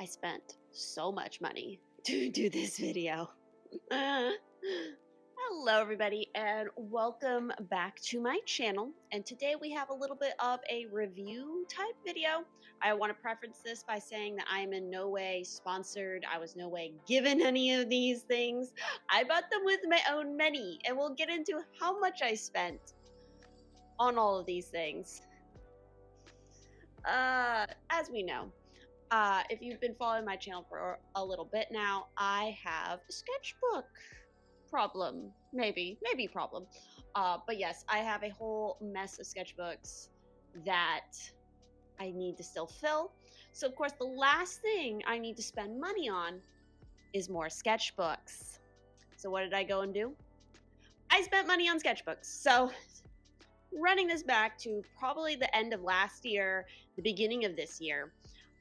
I spent so much money to do this video. Hello everybody and welcome back to my channel, and today we have a little bit of a review type video. I want to preface this by saying that I am in no way sponsored. I was no way given any of these things. I bought them with my own money, and we'll get into how much I spent on all of these things. As we know, if you've been following my channel for a little bit now, I have a sketchbook problem, maybe problem. But yes, I have a whole mess of sketchbooks that I need to still fill. So of course, the last thing I need to spend money on is more sketchbooks. So what did I go and do? I spent money on sketchbooks. So running this back to probably the end of last year, the beginning of this year,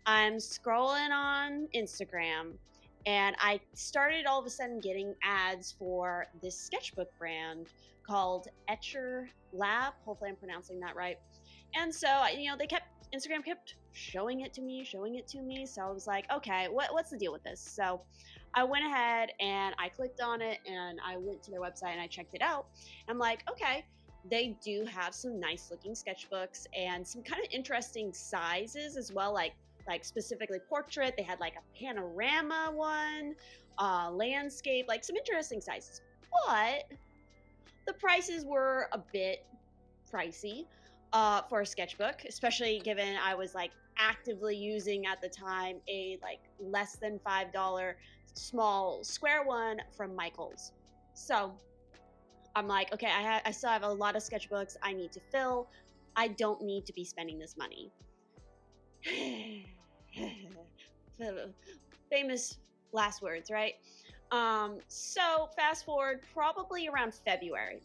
I'm scrolling on Instagram and I started all of a sudden getting ads for this sketchbook brand called Etchrlab. Hopefully I'm pronouncing that right. And so, Instagram kept showing it to me. So I was like, okay, what's the deal with this? So I went ahead and I clicked on it and I went to their website and I checked it out. I'm like, okay, they do have some nice looking sketchbooks and some kind of interesting sizes as well, like specifically portrait. They had like a panorama one, landscape, like some interesting sizes. But the prices were a bit pricey for a sketchbook, especially given I was like actively using at the time a like less than $5 small square one from Michael's. So I'm like, okay, I still have a lot of sketchbooks I need to fill. I don't need to be spending this money. Famous last words, right? So fast forward probably around February,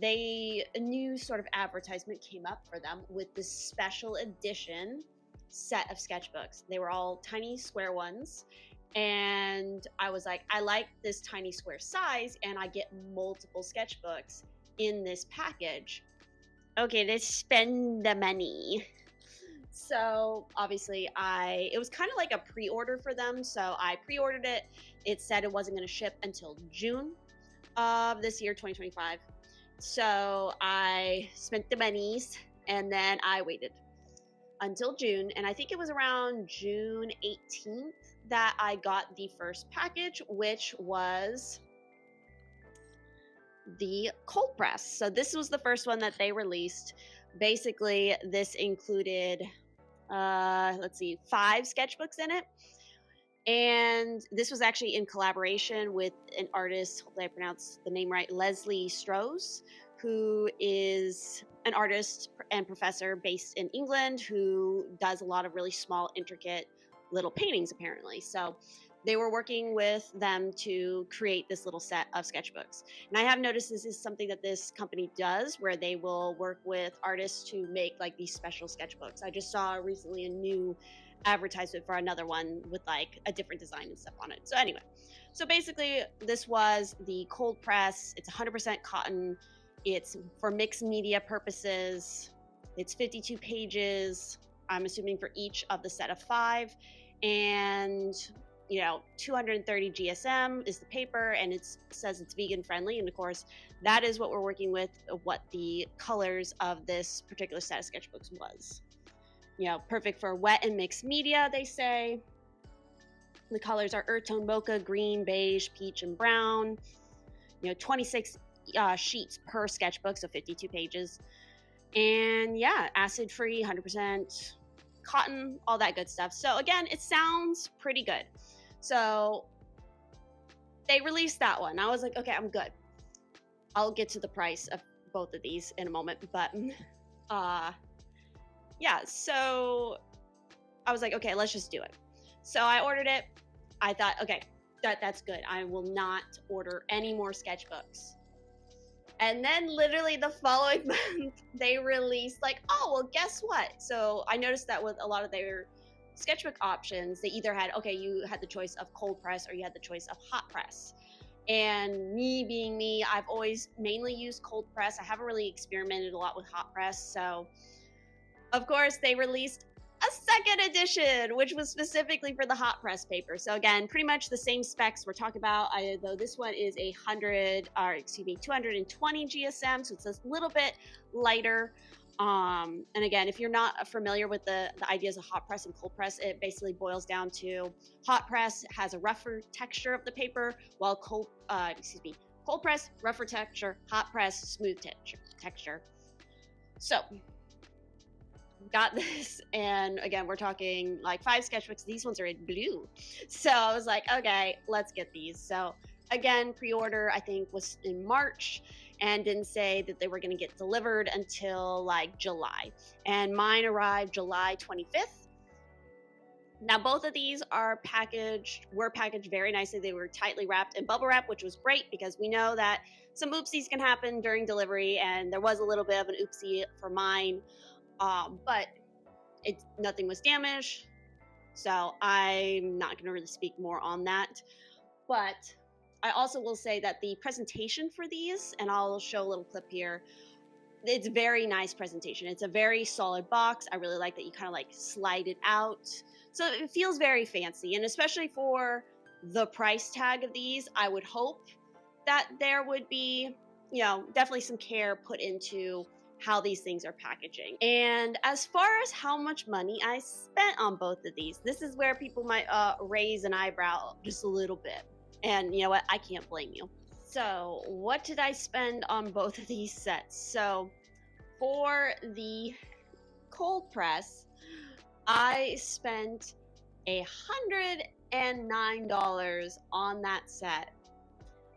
a new sort of advertisement came up for them with this special edition set of sketchbooks. They were all tiny square ones. And I was like, I like this tiny square size and I get multiple sketchbooks in this package. Okay, let's spend the money. So obviously it was kind of like a pre-order for them. So I pre-ordered it. It said it wasn't going to ship until June of this year, 2025. So I spent the monies and then I waited until June. And I think it was around June 18th that I got the first package, which was the cold press. So this was the first one that they released. Basically, this included, 5 sketchbooks in it. And this was actually in collaboration with an artist, hopefully I pronounced the name right, Leslie Strauss, who is an artist and professor based in England who does a lot of really small, intricate little paintings, apparently. So they were working with them to create this little set of sketchbooks. And I have noticed this is something that this company does, where they will work with artists to make like these special sketchbooks. I just saw recently a new advertisement for another one with like a different design and stuff on it. So anyway, so basically this was the cold press. It's 100% cotton. It's for mixed media purposes. It's 52 pages, I'm assuming, for each of the set of 5. And 230 GSM is the paper, and it says it's vegan friendly. And of course, that is what we're working with, what the colors of this particular set of sketchbooks was. Perfect for wet and mixed media, they say. The colors are earth tone mocha, green, beige, peach, and brown. 26 sheets per sketchbook, so 52 pages. And yeah, acid free, 100% cotton, all that good stuff. So again, it sounds pretty good. So they released that one. I was like, okay, I'm good. I'll get to the price of both of these in a moment. But yeah, so I was like, okay, let's just do it. So I ordered it. I thought, okay, that's good. I will not order any more sketchbooks. And then literally the following month, they released like, oh, well, guess what? So I noticed that with a lot of their sketchbook options, they either had, okay, you had the choice of cold press or you had the choice of hot press. And me being me, I've always mainly used cold press. I haven't really experimented a lot with hot press. So of course they released a second edition, which was specifically for the hot press paper. So again, pretty much the same specs we're talking about, though this one is 220 GSM, so it's a little bit lighter. And again, if you're not familiar with the ideas of hot press and cold press, it basically boils down to hot press has a rougher texture of the paper, while cold press, rougher texture, hot press, smooth texture. So got this, and again, we're talking like 5 sketchbooks. These ones are in blue, so I was like, okay, let's get these. So again, pre-order I think was in March, and didn't say that they were going to get delivered until like July, and mine arrived July 25th. Now both of these were packaged very nicely. They were tightly wrapped in bubble wrap, which was great because we know that some oopsies can happen during delivery, and there was a little bit of an oopsie for mine. But nothing was damaged, so I'm not going to really speak more on that. But I also will say that the presentation for these, and I'll show a little clip here, it's very nice presentation. It's a very solid box. I really like that you kind of like slide it out, so it feels very fancy. And especially for the price tag of these, I would hope that there would be, definitely some care put into how these things are packaging. And as far as how much money I spent on both of these, this is where people might raise an eyebrow just a little bit. And you know what? I can't blame you. So what did I spend on both of these sets? So for the cold press, I spent $109 on that set.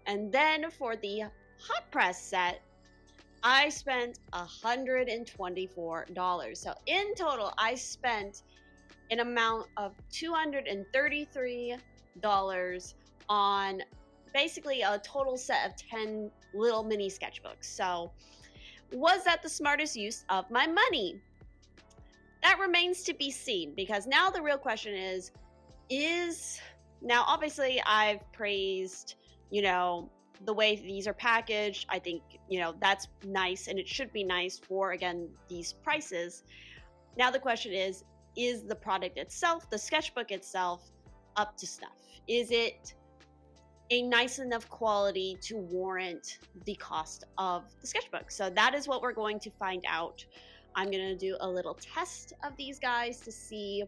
And then for the hot press set, I spent $124. So in total, I spent an amount of $233 on basically a total set of 10 little mini sketchbooks. So was that the smartest use of my money? That remains to be seen, because now the real question is now obviously I've praised, the way these are packaged. I think, that's nice, and it should be nice for, again, these prices. Now the question is the product itself, the sketchbook itself, up to snuff? Is it a nice enough quality to warrant the cost of the sketchbook? So that is what we're going to find out. I'm going to do a little test of these guys to see,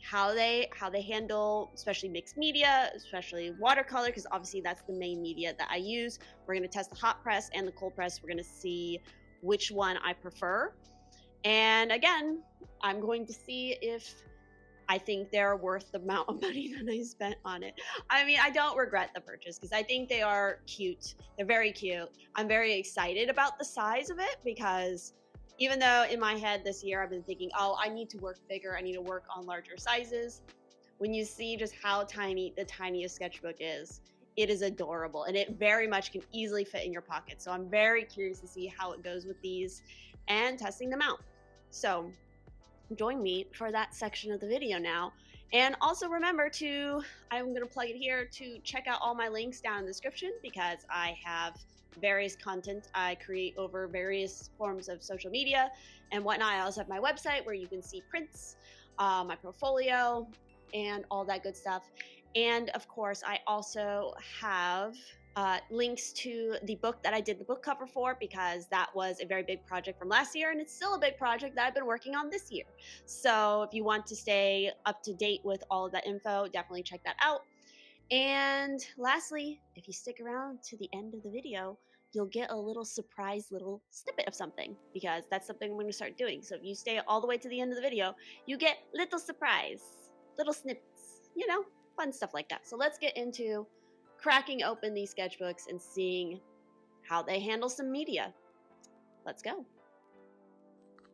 how they handle, especially mixed media, especially watercolor, because obviously that's the main media that I use. We're going to test the hot press and the cold press. We're going to see which one I prefer. And again, I'm going to see if I think they're worth the amount of money that I spent on it. I mean, I don't regret the purchase because I think they are cute. They're very cute. I'm very excited about the size of it, because even though in my head this year I've been thinking, oh, I need to work bigger, I need to work on larger sizes, when you see just how tiny the tiniest sketchbook is, it is adorable, and it very much can easily fit in your pocket. So I'm very curious to see how it goes with these and testing them out. So join me for that section of the video now. And also remember I'm going to plug it here, to check out all my links down in the description, because I have various content I create over various forms of social media and whatnot. I also have my website where you can see prints, my portfolio, and all that good stuff. And of course, I also have links to the book that I did the book cover for, because that was a very big project from last year, and it's still a big project that I've been working on this year. So if you want to stay up to date with all of that info, definitely check that out. And lastly, if you stick around to the end of the video, you'll get a little surprise little snippet of something, because that's something I'm going to start doing. So if you stay all the way to the end of the video, you get little surprise, little snippets, fun stuff like that. So let's get into cracking open these sketchbooks and seeing how they handle some media. Let's go.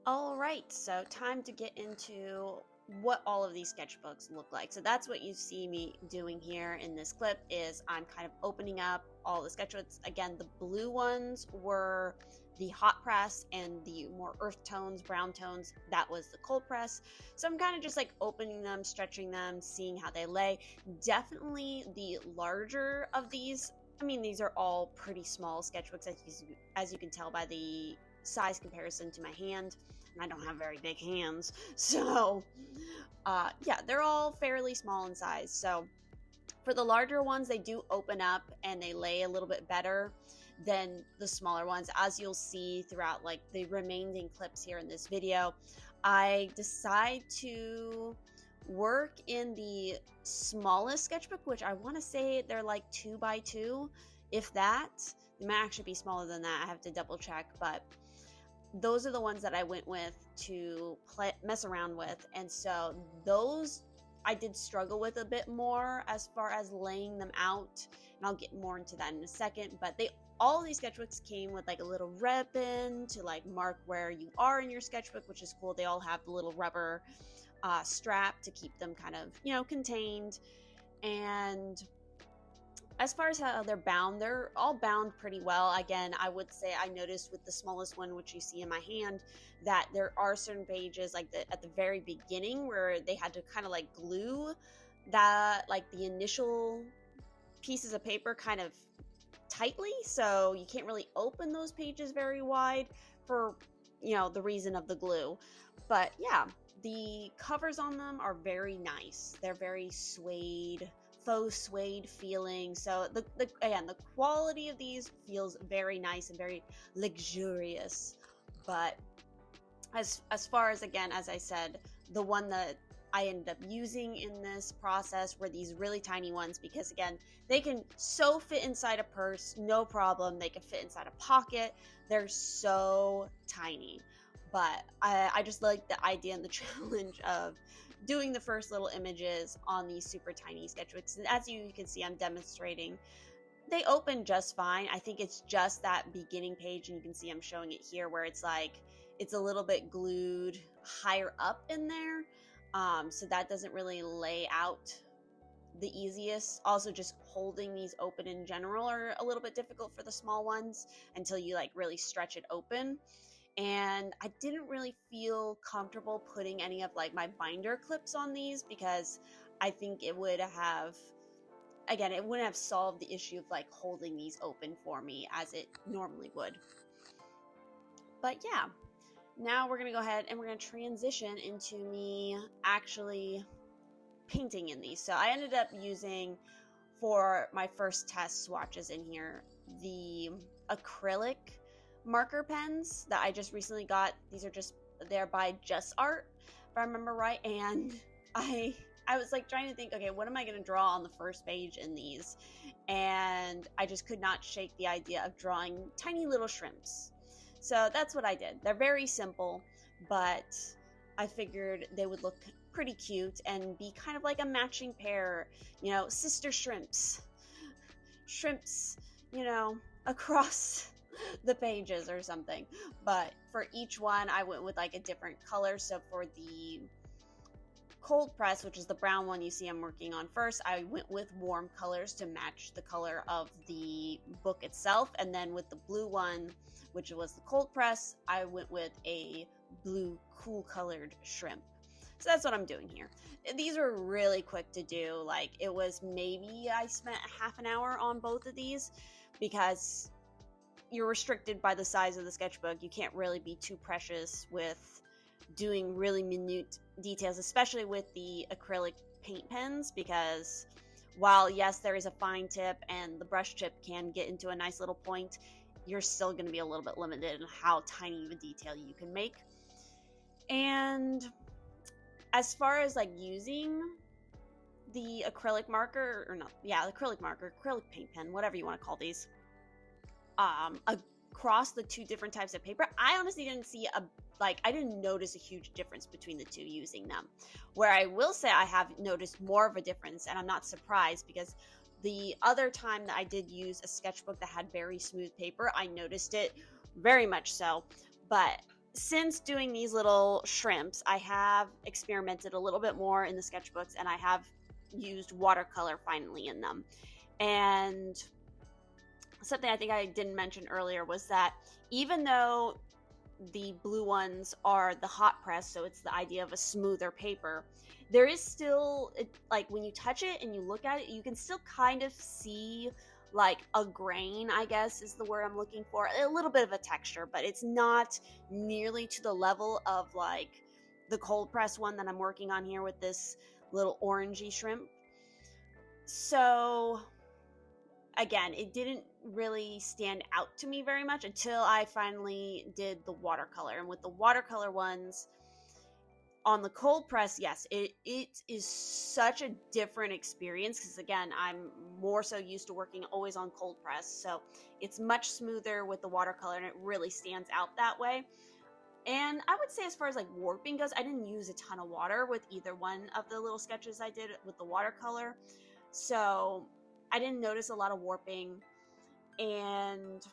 All right, so time to get into what all of these sketchbooks look like. So that's what you see me doing here in this clip, is I'm kind of opening up all the sketchbooks. Again, the blue ones were the hot press, and the more earth tones, brown tones, that was the cold press. So I'm kind of just like opening them, stretching them, seeing how they lay. Definitely the larger of these, I mean, these are all pretty small sketchbooks, as you can tell by the size comparison to my hand. I don't have very big hands. So yeah, they're all fairly small in size. So for the larger ones, they do open up and they lay a little bit better than the smaller ones, as you'll see throughout like the remaining clips here in this video. I decide to work in the smallest sketchbook, which I want to say they're like 2x2, if that. They might actually be smaller than that. I have to double check, but those are the ones that I went with to mess around with. And so those I did struggle with a bit more as far as laying them out, and I'll get more into that in a second. But all these sketchbooks came with like a little ribbon to like mark where you are in your sketchbook, which is cool. They all have the little rubber strap to keep them kind of, you know, contained. And as far as how they're bound, they're all bound pretty well. Again, I would say I noticed with the smallest one, which you see in my hand, that there are certain pages like at the very beginning where they had to kind of like glue that, like the initial pieces of paper kind of tightly, so you can't really open those pages very wide for, you know, the reason of the glue. But yeah, the covers on them are very nice. They're very suede, faux suede feeling. So again, the quality of these feels very nice and very luxurious. But as far as, again, as I said, the one that I ended up using in this process were these really tiny ones, because again, they can so fit inside a purse, no problem. They can fit inside a pocket. They're so tiny. But I just like the idea and the challenge of doing the first little images on these super tiny sketchbooks. And as you can see, I'm demonstrating. They open just fine. I think it's just that beginning page, and you can see I'm showing it here, where it's like it's a little bit glued higher up in there. So that doesn't really lay out the easiest. Also, just holding these open in general are a little bit difficult for the small ones until you like really stretch it open. And I didn't really feel comfortable putting any of like my binder clips on these, because I think it would have, again, it wouldn't have solved the issue of like holding these open for me as it normally would. But yeah, now we're going to go ahead and we're going to transition into me actually painting in these. So I ended up using, for my first test swatches in here, the acrylic marker pens that I just recently got. These are they're by Just Art, if I remember right. And I was like trying to think, okay, what am I going to draw on the first page in these? And I just could not shake the idea of drawing tiny little shrimps. So that's what I did. They're very simple, but I figured they would look pretty cute and be kind of like a matching pair, you know, sister shrimps, you know, across the pages or something. But for each one, I went with like a different color. So for the cold press, which is the brown one you see I'm working on first, I went with warm colors to match the color of the book itself. And then with the blue one, which was the cold press, I went with a blue cool colored shrimp. So that's what I'm doing here. These were really quick to do. Like, it was maybe I spent half an hour on both of these, because you're restricted by the size of the sketchbook. You can't really be too precious with doing really minute details, especially with the acrylic paint pens, because while yes, there is a fine tip and the brush tip can get into a nice little point, you're still going to be a little bit limited in how tiny of a detail you can make. And as far as like using the acrylic marker, or not, yeah, acrylic marker, acrylic paint pen, whatever you want to call these, across the two different types of paper, I honestly didn't see I didn't notice a huge difference between the two using them. Where I will say I have noticed more of a difference, and I'm not surprised, because the other time that I did use a sketchbook that had very smooth paper, I noticed it very much so. But since doing these little shrimps, I have experimented a little bit more in the sketchbooks, and I have used watercolor finally in them. And something I think I didn't mention earlier was that even though the blue ones are the hot press, so it's the idea of a smoother paper, there is still, like when you touch it and you look at it, you can still kind of see like a grain, I guess is the word I'm looking for. A little bit of a texture, but it's not nearly to the level of like the cold press one that I'm working on here with this little orangey shrimp. So again, it didn't really stand out to me very much until I finally did the watercolor. And with the watercolor ones on the cold press, yes, it is such a different experience because again, I'm more so used to working always on cold press. So it's much smoother with the watercolor and it really stands out that way. And I would say as far as like warping goes, I didn't use a ton of water with either one of the little sketches I did with the watercolor. So I didn't notice a lot of warping. And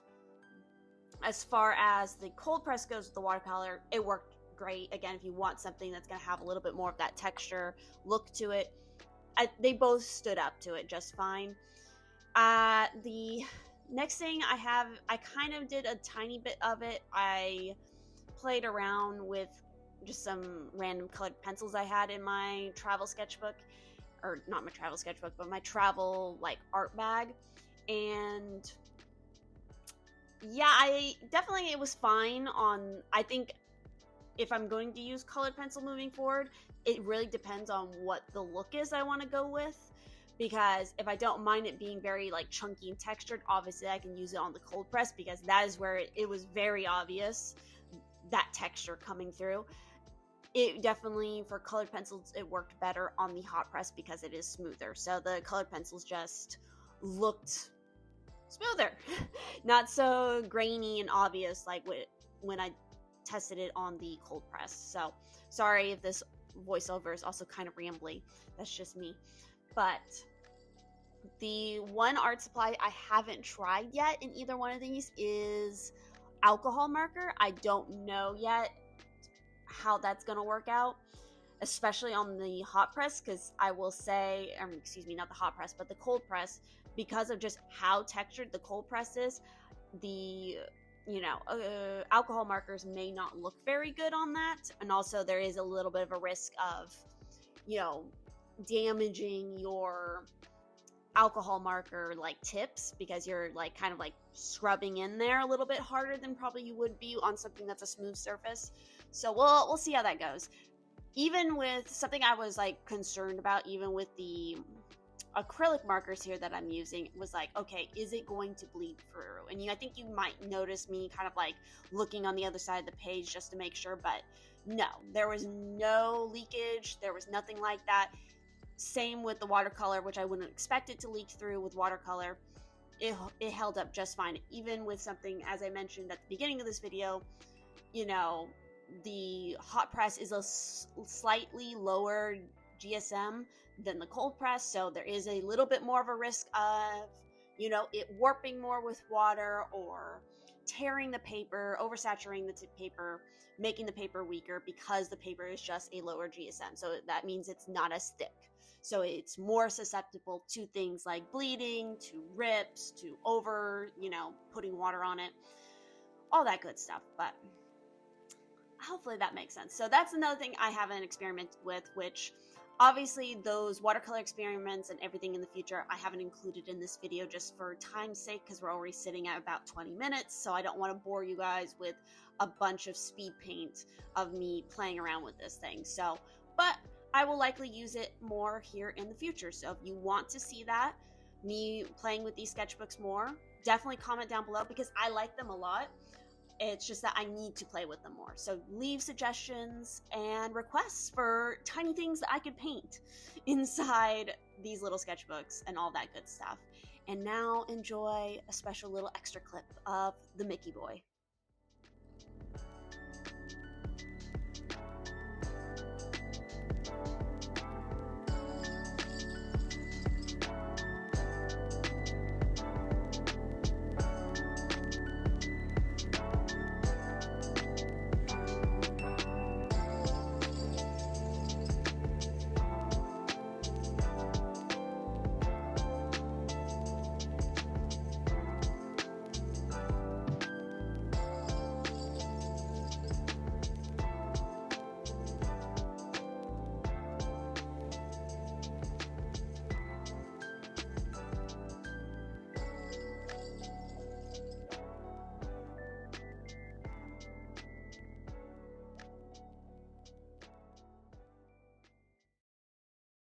as far as the cold press goes with the watercolor, it worked great. Again, if you want something that's going to have a little bit more of that texture look to it, they both stood up to it just fine. The next thing I kind of did a tiny bit of it. I played around with just some random colored pencils I had in my travel sketchbook, or not my travel sketchbook, but my travel like art bag. And yeah, it was fine on, I think if I'm going to use colored pencil moving forward, it really depends on what the look is I want to go with. Because if I don't mind it being very like chunky and textured, obviously I can use it on the cold press because that is where it was very obvious, that texture coming through. It definitely, for colored pencils, it worked better on the hot press because it is smoother. So the colored pencils just looked smoother, not so grainy and obvious like when I tested it on the cold press. So sorry if this voiceover is also kind of rambly. That's just me. But the one art supply I haven't tried yet in either one of these is alcohol marker. I don't know yet how that's going to work out, especially on the hot press, because I will say, excuse me, not the hot press, but the cold press, because of just how textured the cold press is, the alcohol markers may not look very good on that. And also there is a little bit of a risk of, damaging your alcohol marker like tips, because you're like kind of like scrubbing in there a little bit harder than probably you would be on something that's a smooth surface. So we'll see how that goes. Even with something I was like concerned about, even with the acrylic markers here that I'm using, was like, okay, is it going to bleed through? And I think you might notice me kind of like looking on the other side of the page just to make sure, but no, there was no leakage. There was nothing like that. Same with the watercolor, which I wouldn't expect it to leak through with watercolor. It held up just fine. Even with something, as I mentioned at the beginning of this video, the hot press is a slightly lower GSM than the cold press, so there is a little bit more of a risk of it warping more with water, or tearing the paper, oversaturating the paper, making the paper weaker, because the paper is just a lower GSM. So that means it's not as thick, so it's more susceptible to things like bleeding, to rips, to putting water on it, all that good stuff. But hopefully that makes sense. So that's another thing I haven't experimented with, which obviously those watercolor experiments and everything in the future I haven't included in this video just for time's sake, because we're already sitting at about 20 minutes, so I don't want to bore you guys with a bunch of speed paint of me playing around with this thing. So, but I will likely use it more here in the future. So if you want to see that, me playing with these sketchbooks more, definitely comment down below, because I like them a lot. It's just that I need to play with them more. So leave suggestions and requests for tiny things that I could paint inside these little sketchbooks and all that good stuff. And now enjoy a special little extra clip of the Mickey Boy.